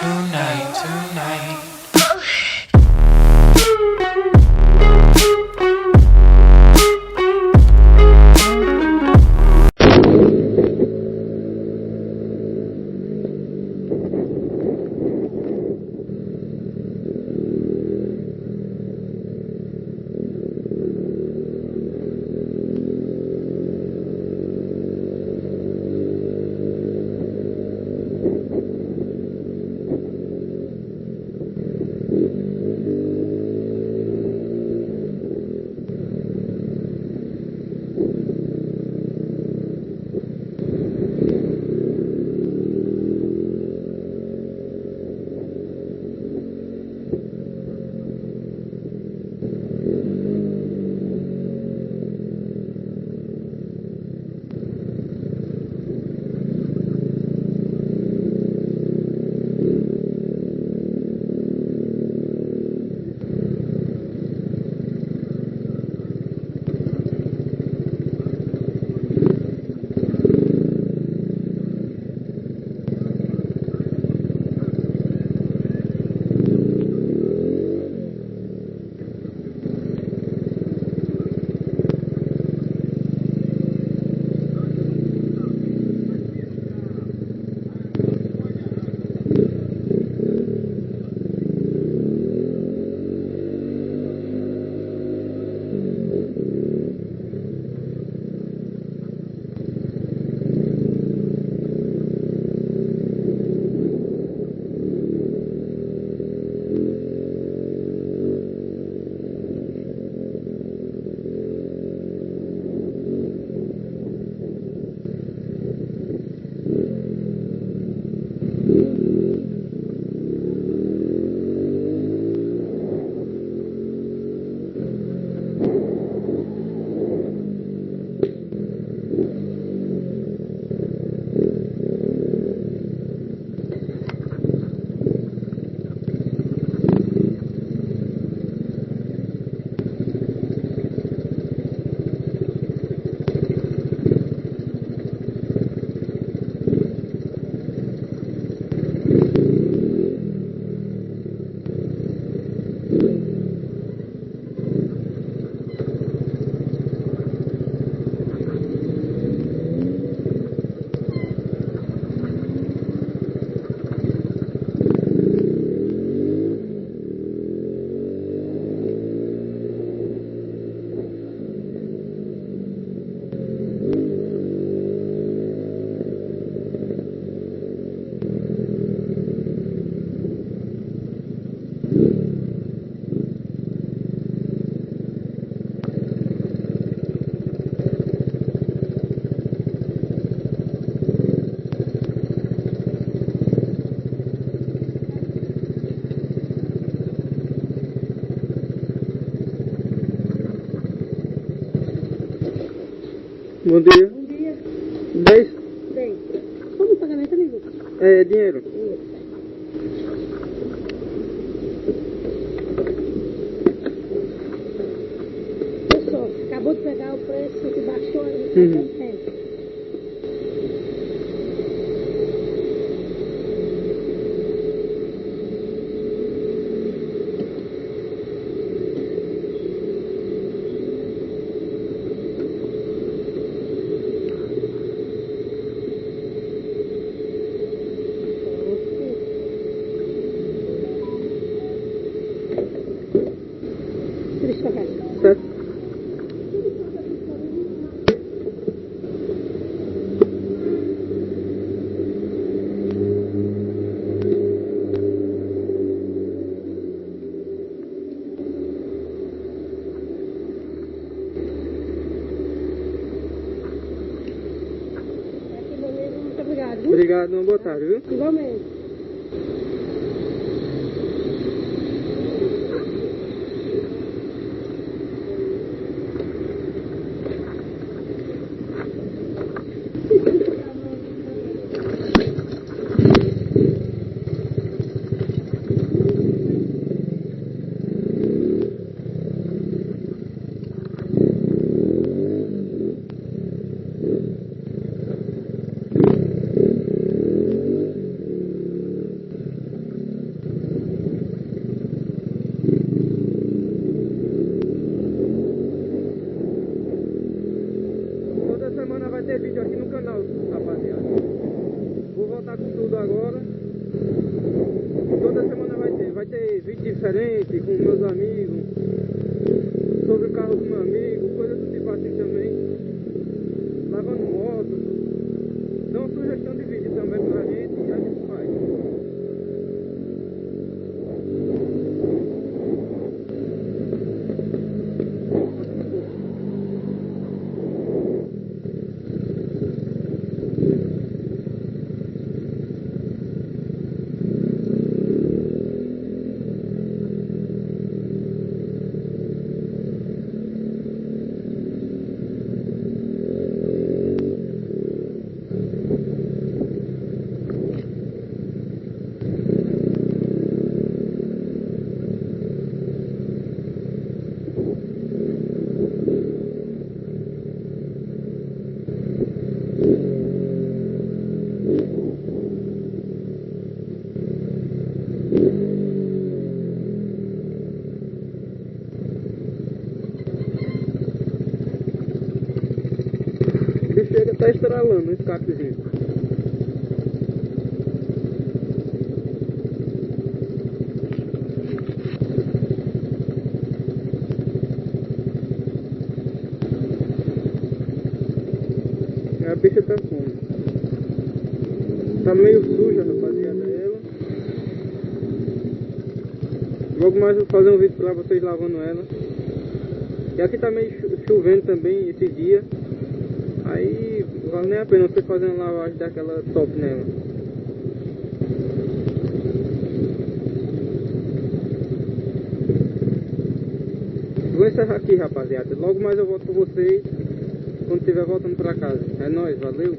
tonight. Bom dia. Bom dia. 10? 10. Como pagamento, amigo? É dinheiro. Isso. Pessoal, acabou de pegar o preço que baixou ali, Uhum. 70 Deixa eu tocar. Certo? Aqui, beleza? Muito obrigado. Viu? Obrigado, uma boa tarde, viu? Igualmente. vai ter vídeo diferente com meus amigos, sobre o carro do meu amigo, coisa do tipo assim também, lavando moto. Dá uma sugestão de vídeo também pra gente e a gente faz. O bicho chega até estralando no escapezinho. A bicha tá como? Tá meio suja, rapaziada, ela. Logo mais eu vou fazer um vídeo pra vocês lavando ela. E aqui tá meio chovendo também esse dia. Aí vale nem a pena você fazer uma lavagem daquela top nela. Vou encerrar aqui, rapaziada. Logo mais eu volto com vocês quando estiver voltando pra casa. É nóis, valeu!